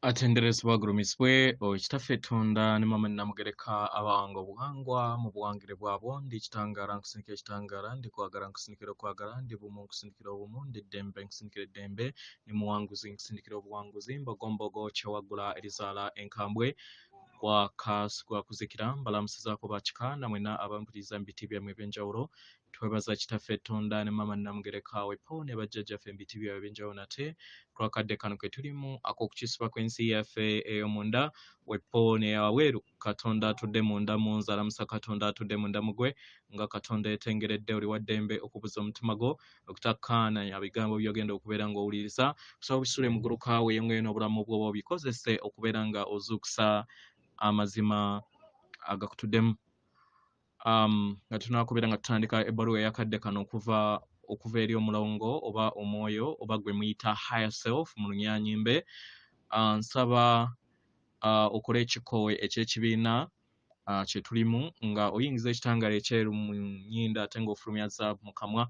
Atenderezebwa gurumisibwe ekitaffe Katonda ne mama namugereka abanga obuwangwa mu buwangire bwabwo ndi kitangara nkusinikira ekitangara ndi kwagala nkusinikira okwagala ndi bumu nkusinikira obumu ndi ddembe nkusinikira eddembe ni muwanguzi nkusinikira obuwanguzi mbogombogo kyewagula erizaala enkambwe kwa kuzikira mbalamusizaako bakika namwena abampuliriza mu biti byammwe eby'enjawulo twebaza kitaffe Katonda ne mama namugereka wepo ne bajjajjaffe mu biti byabwe eby'enjawulo nate twakadde kano ke tulimu ak'okukisibwa kw'ensi yaffe ey'omunda wepo ne wabweru Katonda atudde munda mu nze alamusa Katonda atudde munda mu gwe nga Katonda yetengeredde oli wa ddembe okubuza omutima gwo okutakkaanya bigambo by'ogenda okubeera ng'owuliriza kusaba obisule mu ggulu kaawe eyongeyo n'obulamu bwo obikozese okubeera nga ozuukusa amazima agakutuddemu nga tunakubeera nga tutandika ebbaluwa eyakadde kano okuva eri omulongo oba omwoyo oba gwe muyita higher self mu lunyanyimbe nsaba okole ekikowe eky'ekibiina kye tulimu nga oyingiza ekitangala ekyeru mu nnyindo ate ng'ofulumya zaabu mu kamwa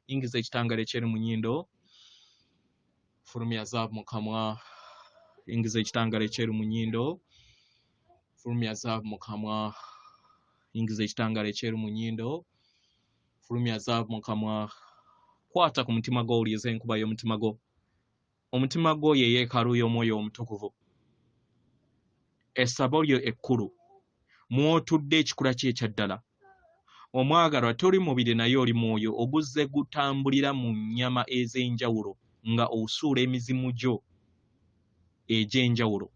yingiza ekitangala ekyeru mu nnyindo fulumya zaabu mu kamwa yingiza ekitangala ekyeru mu nnyindo fulumya zaabu mu kamwa yingiza ekitangala ekyeru mu nnyindo fulumya zaabu mu kamwa kwata ku mutima gwo owuliriza enkuba y'omutima gwo omutima gwo ye yeekaalu y'omwoyo omutukuvu essabo lyo ekkulu mw'otudde ekikula kye ekya ddala omwagalwa toli mubiri naye oli mwoyo oguzze gutambulira mu nnyama ez'enjawulo nga osuula emizimu gyo egy'enjawulo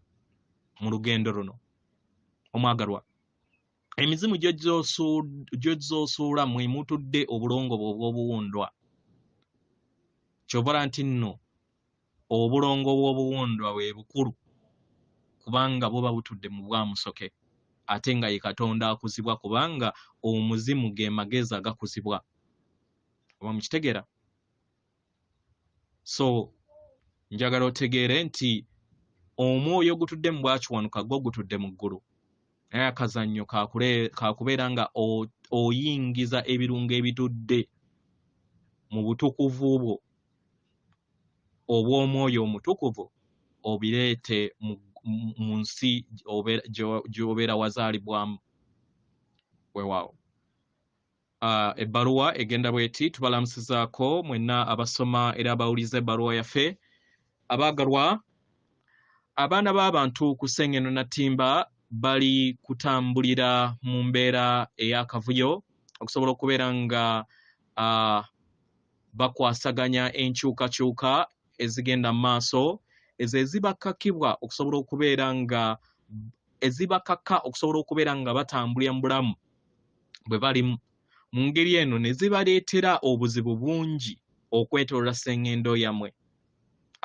mu lugendo luno omwagalwa emizimu gy'ozoosuula mwe mutudde obulongo bwo obw'obuwundwa ky'obola nti nno obulongo bw'obuwundwa bwe bukulu kubanga buba butudde mu bwamusoke ate nga ye Katonda akuzibwa kubanga omuzimu ge magezi agakuzibwa oba mukitegeera so njagala otegeere nti omwoyo ogutudde mu bwakiwanuka gwo gutudde mu ggulu naye akazannyo kakubeera nga oyingiza ebirungo ebitudde mu butukuvu bwo obw'omwoyo omutukuvu obireete mu nsi gy'obeera wazaalibwamu weewaawo ebbaluwa egenda bweti tubalamusizaako mwenna abasoma era abawuliza ebbaluwa yaffe abaagalwa abaana b'abantu ku Ssengeno Natimba bali kutambulira mu mbeera ey'akavuyo okusobola okubeera nga bakwasaganya enkyukakyuka ezigenda mu maaso ezo ezibakakibwa okusobola okubeera nga ezibakaka okusobola okubeera nga batambulira mu bulamu bwe balimu mu ngeri eno ne zibaleetera obuzibu bungi okwetoolola sseŋŋendo yammwe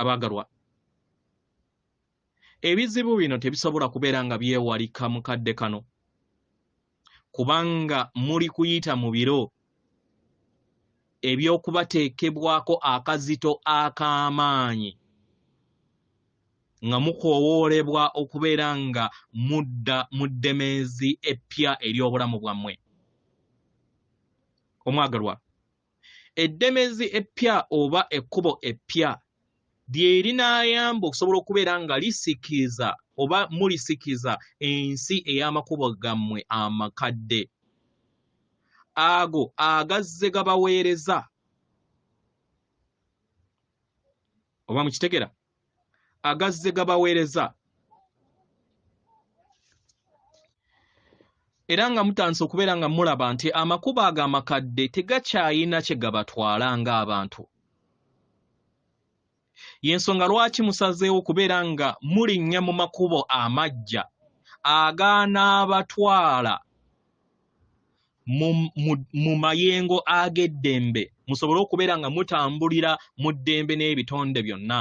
abaagalwa ebizibu bino tebisobola kubeera nga byewalika mu kadde kano kubanga muli kuyita mu biro eby'okubateekebwako akazito ak'amaanyi nga mukoowoolebwa okubeera nga mudda mu ddemeezi eppya ery'obulamu bwammwe omwagalwa eddemeezi eppya oba ekkubo eppya lyerinaayamba okusobola okubeera nga lisikiriza oba mulisikiriza ensi ey'amakubo gammwe amakadde ago agazze gabaweereza oba mukitegera agazze gabaweereza era nga mutandise okubeera nga mulaba nti amakubo ago amakadde tegakyayina kye gabatwala ng'abantu y'ensonga lwaki musazeewo okubeera nga mulinnya mu makubo amaggya aganaabatwala mu mayengo ag'eddembe musobole okubeera nga mutambulira mu ddembe n'ebitonde byonna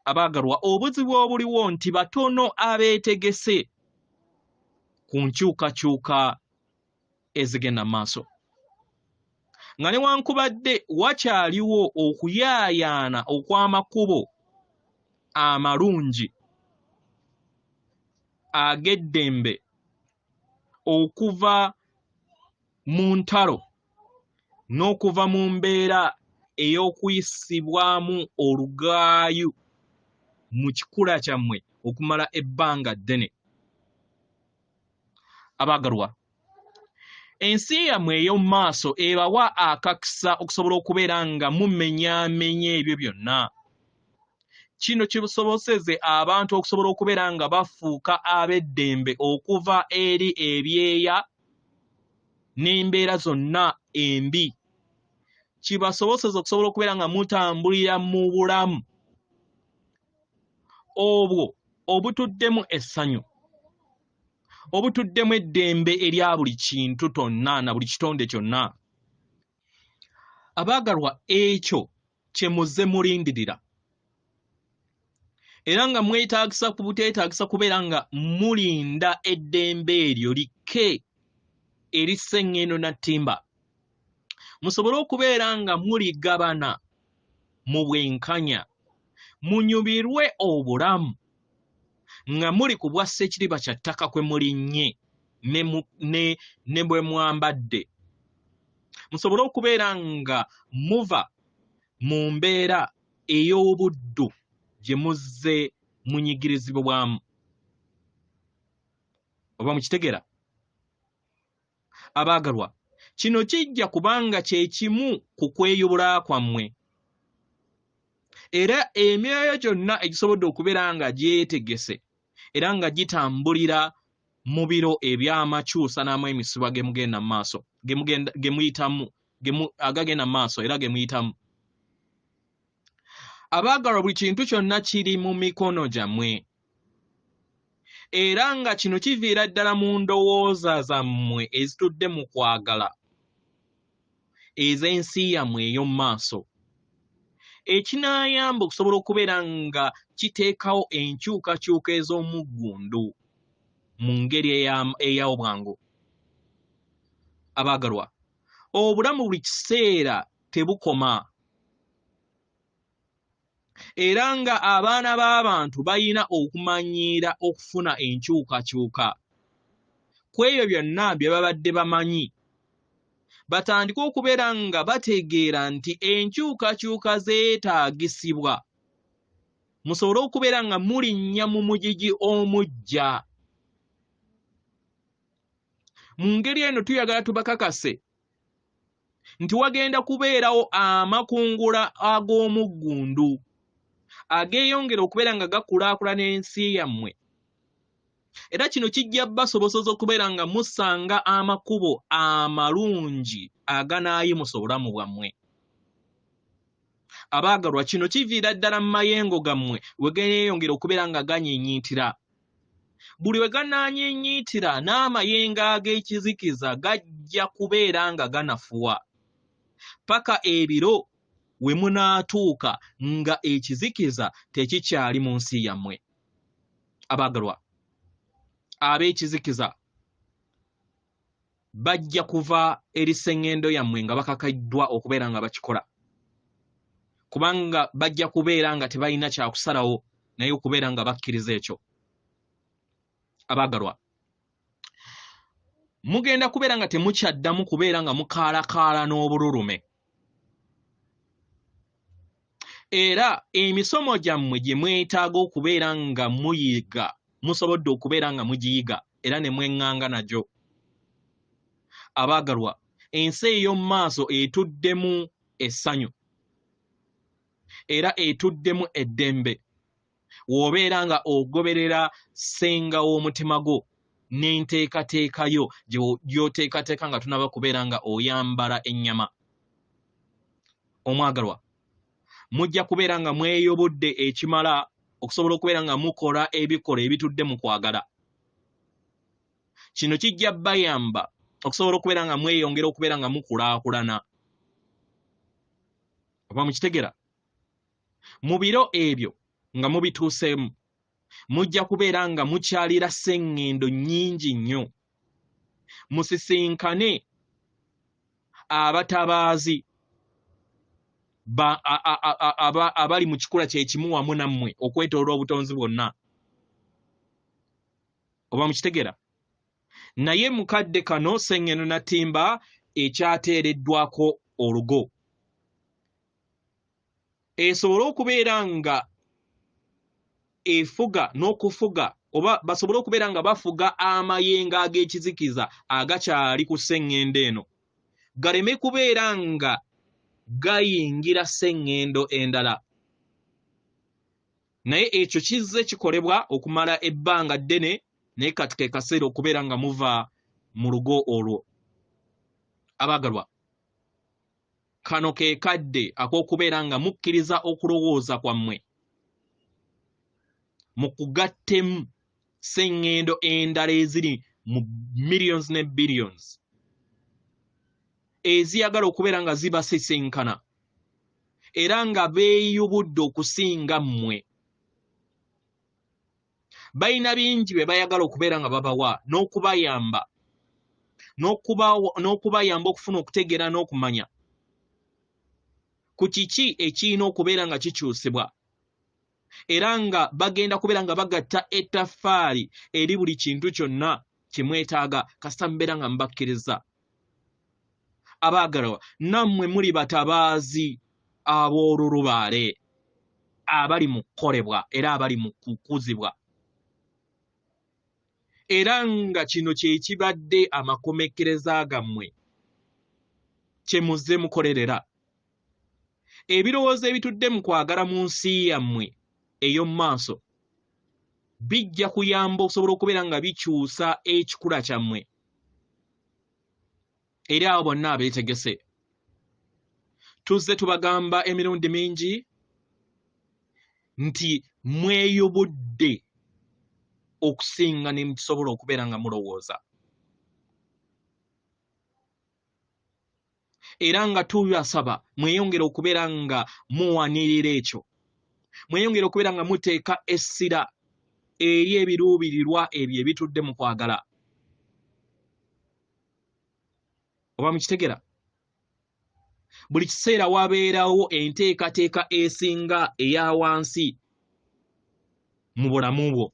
abaagalwa obuzibu obuliwo nti batono abeetegese ku nkyukakyuka ezigenda mu maaso nga newankubadde wakyaliwo okuyaayaana okw'amakubo amalungi ag'eddembe okuva mu ntalo n'okuva mu mbeera ey'okuyisibwamu olugaayu mu kikula kyammwe okumala ebbanga ddene. Abaagalwa, ensi yammwe ey'omu maaso ebawa akakisa okusobola okubeera nga mumenyaamenya ebyo byonna. Kino kisoboseze abantu okusobola okubeera nga bafuuka ab'eddembe okuva eri ebyeya n'embeera zonna embi. Kibasoboseze okusobola okubeera nga mutambulira mu bulamu obwo obutuddemu essanyu, obutuddemu eddembe erya buli kintu tonna na buli kitonde kyonna. Abaagalwa, ekyo kye muzze mulindirira. Era nga mwetaagisa buteetaagisa kubeera nga mulinda eddembe eryo likke erisseŋŋendo na ttimba. Musobole okubeera nga muligabana mu bwenkanya, munyumirwe obulamu nga muli ku bwa ssekiriba kya ttaka kwe mulinnye ne bwe mwambadde. Musobole okubeera nga muva mu mbeera ey'obuddu gye muzze munyigirizibwamu. Oba mukitegera? Abaagalwa, kino kijja kubanga kye kimu ku kweyubula kwammwe. Era emyoyo gyonna egisobodde okubeera nga gyetegese era nga gitambulira mu biro eby'amakyusa n'emisiba ge mugenda mu maaso, ge muyitamu, agagenda mu maaso era ge muyitamu. Abaagalwa, buli kintu kyonna kiri mu mikono gyammwe. Era nga kino kiviira ddala mu ndowooza zammwe ezitudde mu kwagala ez'ensi yammwe ey'omu maaso, ekinaayamba okusobola okubeera nga kiteekawo enkyukakyuka ez'omuggundu mu ngeri ey'obwangu. Abaagalwa, obulamu buli kiseera tebukoma. Era nga abaana b'abantu balina okumanyiira okufuna enkyukakyuka ku ebyo byonna bye babadde bamanyi, batandike okubeera nga bategeera nti enkyukakyuka zeetaagisibwa. Musobole okubeera nga mulinnya mu mugigi omuggya. Mu ngeri eno tuyagala tubakakase nti wagenda kubeerawo amakungula ag'omuggundu ageeyongera okubeera nga gakulaakulana ensi yammwe. Era kino kijja basobozesa okubeera nga musanga amakubo amalungi aganaayimusa obulamu bwammwe. Abaagalwa, kino kiviira ddala mu mayengo gammwe we geeyongera okubeera nga ganyiinyiitira. Buli we ganaanyiinyiitira n'amayengo ag'ekizikiza gajja kubeera nga ganafuwa paka ebiro we munaatuuka nga ekizikiza tekikyali mu nsi yammwe. Abaagalwa, ab'ekizikiza bajja kuva eri sseŋŋendo yammwe nga bakakaddwa okubeera nga bakikola, kubanga bajja kubeera nga tebalina kyakusalawo naye okubeera nga bakkiriza ekyo. Abaagalwa, mugenda kubeera nga temukyaddamu kubeera nga mukaalakaala n'obululume. Era emisomo gyammwe gye mwetaaga okubeera nga muyiga musobodde okubeera nga mugiyiga era ne mweŋŋanga nagyo. Abaagalwa, ensi ey'omu maaso etuddemu essanyu era etuddemu eddembe w'obeera nga ogoberera ssenga w'omutima gwo n'enteekateekayo gy'oteekateeka nga tunaba kubeera nga oyambala ennyama. Omwagalwa, mujja kubeera nga mweyobodde ekimala okusobola okubeera nga mukola ebikolwa ebitudde mu kwagala. Kino kijja bayamba okusobola okubeera nga mweyongera okubeera nga mukulaakulana. Oba mukitegera? Mu biro ebyo nga mubituuseemu mujja kubeera nga mukyalira sseŋŋendo nnyingi nnyo. Musisinkane abatabaazi abali mu kikula kye kimu wamu nammwe okwetooloola obutonzi bwonna. Oba mukitegera? Naye mukadde kano sseŋŋendo na ttimba ekyateereddwako olugo esobole okubeera nga efuga n'okufuga oba basobole okubeera nga bafuga amayengo ag'ekizikiza agakyali ku sseŋŋendo eno galeme kubeera nga gayingira sseŋŋendo endala. Naye ekyo kizze kikolebwa okumala ebbanga ddene naye kati ke kaseera okubeera nga muva mu lugo olwo. Abaagalwa, kano ke kadde ak'okubeera nga mukkiriza okulowooza kwammwe mu kugattemu sseŋŋendo endala eziri mu millions ne billions eziyagala okubeera nga zibasisinkana era nga beeyubudde okusinga mmwe. Balina bingi bye bayagala okubeera nga babawa n'okubayamba n'okubayamba okufuna okutegeera n'okumanya ku kiki ekirina okubeera nga kikyusibwa era nga bagenda kubeera nga bagatta ettaffaali eri buli kintu kyonna kye mwetaaga kasita mubeera nga mubakkiriza. Abaagalwa, nammwe muli batabaazi ab'olulubaale abali mu kukolebwa era abali mu kukuzibwa. Era nga kino kye kibadde amakomekkereza gammwe kye muzze mukolerera. Ebirowoozo ebitudde mu kwagala mu nsi yammwe ey'omu maaso bijja kuyamba okusobola okubeera nga bikyusa ekikula kyammwe eri abo bonna abeetegese. Tuzze tubagamba emirundi mingi nti mweyubudde okusinga ne mukisobola okubeera nga mulowooza. Era nga tubasaba mweyongere okubeera nga muwanirira ekyo. Mweyongere okubeera nga muteeka essira eri ebiruubirirwa ebyo ebitudde mu kwagala. Oba mukitegera? Buli kiseera wabeerawo enteekateeka esinga eya wansi mu bulamu bwo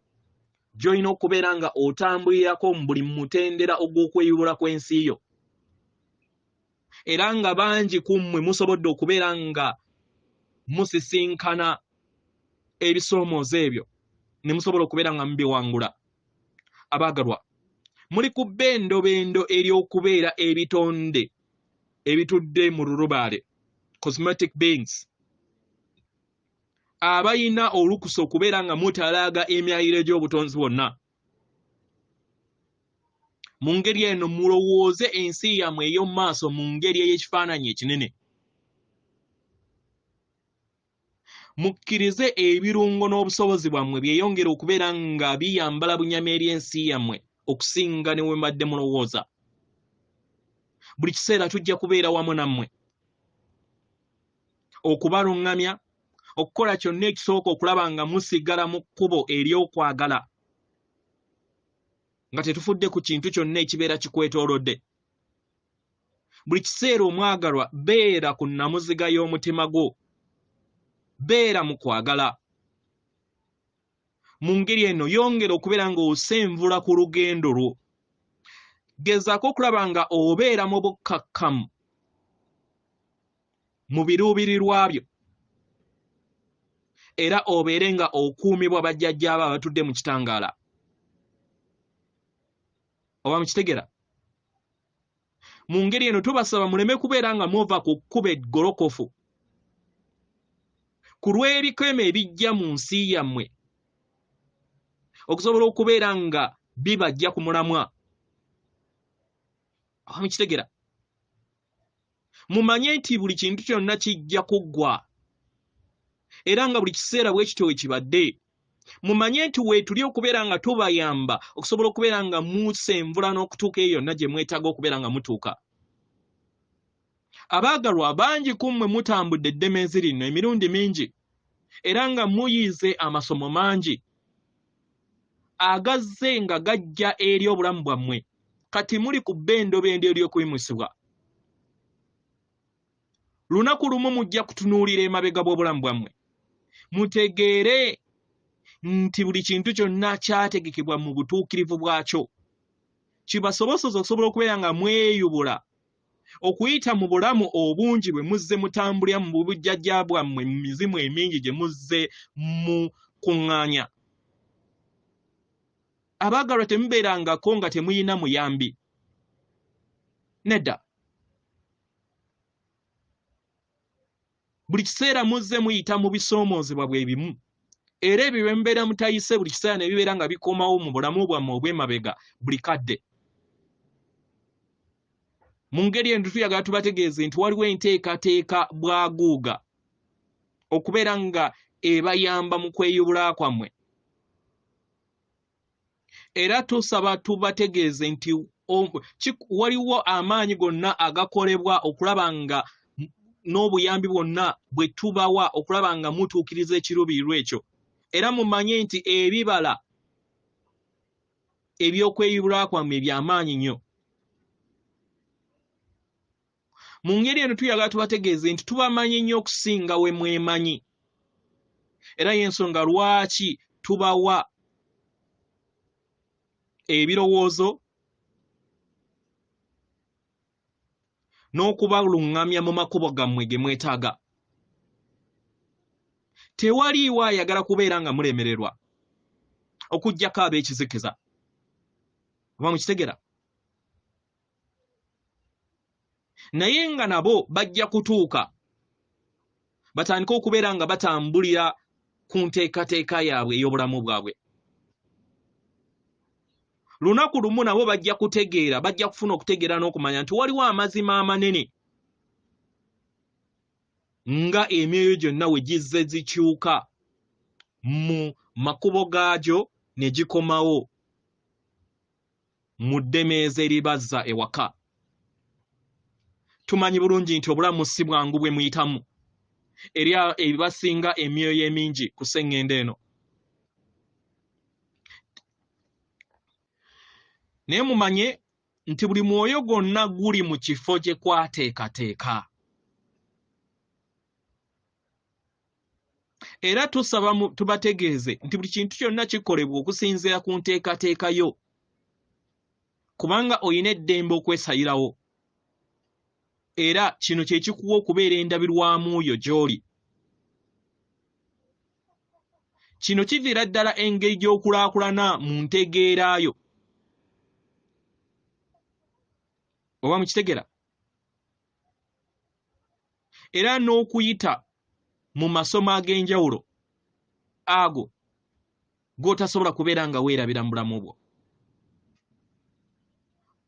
gy'olina okubeera nga otambulirako mu buli mutendera ogw'okweyubula kw'ensi yo. Era nga bangi ku mmwe musobodde okubeera nga musisinkana ebisoomoozo ebyo ne musobola okubeera nga mubiwangula. Abaagalwa, muli ku bbendobendo ery'okubeera ebitonde ebitudde mu lulubaale, cosmetic beings, abalina olukusa okubeera nga mutalaaga emyayiro gy'obutonzi bwonna. Mu ngeri eno mulowooze ensi yammwe ey'omu maaso mu ngeri ey'ekifaananyi ekinene. Mukkirize ebirungo n'obusobozi bwammwe byeyongera okubeera nga biyambala bunyama eri ensi yammwe okusinga ne we mbadde mulowooza. Buli kiseera tujja kubeera wamu nammwe okubaluŋŋamya, okukola kyonna ekisooka okulaba nga musigala mu kkubo ery'okwagala nga tetufudde ku kintu kyonna ekibeera kikwetoolodde. Buli kiseera omwagalwa beera ku nnamuziga y'omutima gwo, beera mu kwagala. Mu ngeri eno yongera okubeera nga osenvula ku lugendo lwo. Gezaako okulaba nga obeera mu bukkakkamu mu biruubirirwa byo era obeere nga okuumibwa bajjajjaabo abatudde mu kitangaala. Oba mukitegera? Mu ngeri eno tubasaba muleme kubeera nga muva ku kkubo eggolokofu ku lw'ebikeme ebijja mu nsi yammwe okusobola okubeera nga bibajja ku mulamwa. Oba mukitegera? Mumanye nti buli kintu kyonna kijja kuggwa era nga buli kiseera bwe kityo wekibadde. Mumanye nti weetuli okubeera nga tubayamba okusobola okubeera nga musenvula n'okutuuka eyo yonna gye mwetaaga okubeera nga mutuuka. Abaagalwa, bangi ku mmwe mutambudde eddemezi lino emirundi mingi era nga muyize amasomo mangi agazze nga gajja eri obulamu bwammwe. Kati muli ku bbendobendo ery'okuyimusibwa. Lunaku lumu mujja kutunuulira emabega bw'obulamu bwammwe mutegeere nti buli kintu kyonna kyategekebwa mu butuukirivu bwakyo. Kibasobozesa okusobola okubeera nga mweyubula okuyita mu bulamu obungi bwe muzze mutambulira mu bujjajja bwammwe mu mizimu emingi gye muzze mu kuŋŋaanya Abaagalwa temubeerangako nga temuyina muyambi. Nedda. Buli kiseera muzze muyita mu bisoomoozebwa bwe bimu. Era ebyo bye mubeera mutayise buli kiseera ne bibeera nga bikomawo mu bulamu bwammwe obw'emabega buli kadde. Mu ngeri eno tuyagala tubategeeze nti waliwo enteekateeka bwaguuga okubeera nga ebayamba mu kweyubula kwammwe. Era tusaba tubategeeze nti waliwo amaanyi gonna agakolebwa okulaba nga n'obuyambi bwonna bwe tubawa okulaba nga mutuukiriza ekiruubirirwa ekyo. Era mumanye nti ebibala eby'okweyubula kwammwe eby'amaanyi nnyo. Mu ngeri eno tuyagala tubategeeze nti tubamanyi nnyo okusinga we mwemanyi. Era y'ensonga lwaki tubawa ebirowoozo n'okubalungamya mu makubo gammwe ge mwetaaga. Tewaliiwo ayagala kubeera nga mulemererwa okuggyako ab'ekizikiza. Oba mukitegera? Naye nga nabo bajja kutuuka batandike okubeera nga batambulira ku nteekateeka yaabwe ey'obulamu bwabwe. Lunaku lumu nabo bajja kutegeera, bajja kufuna okutegeera n'okumanya nti waliwo amazima amanene nga emyoyo gyonna we gizze zikyuka mu makubo gaagyo ne gikomawo mu ddemeeza eribazza ewaka. Tumanyi bulungi nti obulamu si bwangu bwe muyitamu eri ebibasinga emyoyo emingi ku sseŋŋendo eno. Naye mumanye nti buli mwoyo gwonna guli mu kifo gye kwateekateeka. Era tusaba tubategeeze nti buli kintu kyonna kikolebwa okusinziira ku nteekateeka yo, kubanga oyina eddembe okwesayirawo. Era kino kye kikuwa okubeera endabirwamu yo gy'oli. Kino kiviira ddala engeri gy'okulaakulana mu ntegeera yo. Oba mukitegera? Era n'okuyita mu masomo ag'enjawulo ago g'otasobola kubeera nga weerabira mu bulamu bwo.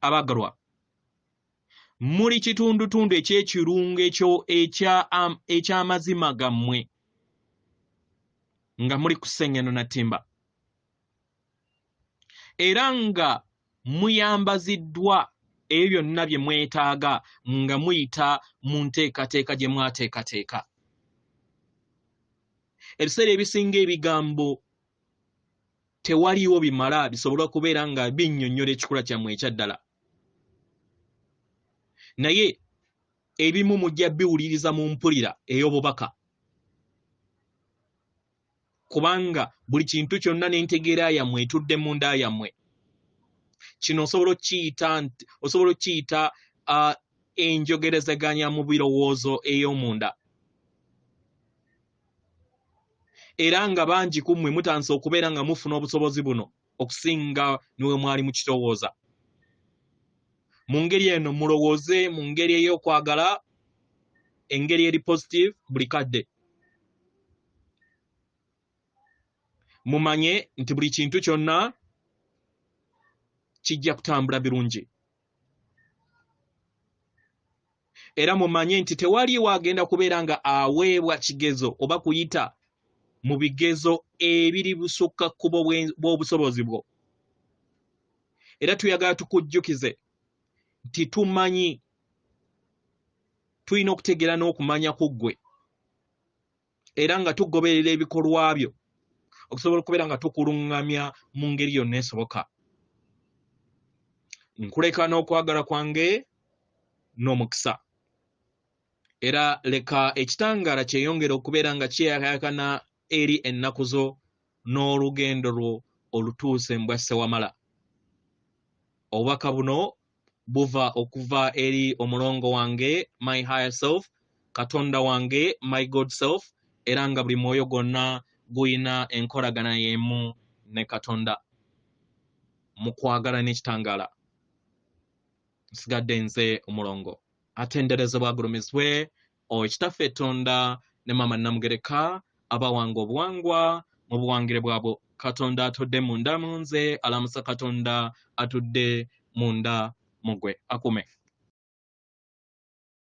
Abaagalwa, muli kitundutundu eky'ekirungo eky'amazima gammwe nga muli ku sseŋŋeno na ttimba. Era nga muyambaziddwa ebyo byonna bye mwetaaga nga muyita mu nteekateeka gye mwateekateeka. Ebiseera ebisinga ebigambo tewaliiwo bimala bisobola kubeera nga binnyonnyola ekikula kyammwe ekyaddala. Naye ebimu mujja biwuliriza mu mpulira ey'obubaka. Kubanga buli kintu kyonna n'entegeera yammwe etudde mu nda yammwe. Kino osobola okkiyita enjogerezaganya mu birowoozo ey'omunda. Era nga bangi ku mmwe mutandise okubeera nga mufuna obusobozi buno okusinga niwe mwali mukirowooza. Mu ngeri eno mulowooze mu ngeri ey'okwagala, engeri eri positive buli kadde. Mumanye nti buli kintu kyonna kijja kutambula birungi. Era mumanye nti tewaliiwo agenda kubeera nga aweebwa kigezo oba kuyita mu bigezo ebiri busukka kkubo bw'obusobozi bwo. Era tuyagala tukujjukize nti tumanyi, tulina okutegeera n'okumanya ku ggwe, era nga tugoberera ebikolwa byo okusobola okubeera nga tukuluŋŋamya mu ngeri yonna esoboka. Nkuleka n'okwagala kwange n'omukisa. Era leka ekitangaala kyeyongera okubeera nga kyeyakayakana eri ennaku zo n'olugendo lwo olutuuse mbwa Ssewamala. Obubaka buno buva okuva eri omulongo wange, my higher self, Katonda wange, my God self, era nga buli mwoyo gwonna guyina enkolagana y'emu ne Katonda. mu kwagala n'ekitangala. Nsigadde nze Omulongo. Atenderezebwa agulumizibwe Kitaffe Tonda ne Maama Namugereka abawanga obuwangwa mu buwangire bwabo. Katonda atudde munda mu nze, alamusa Katonda atudde munda mu ggwe. Akume.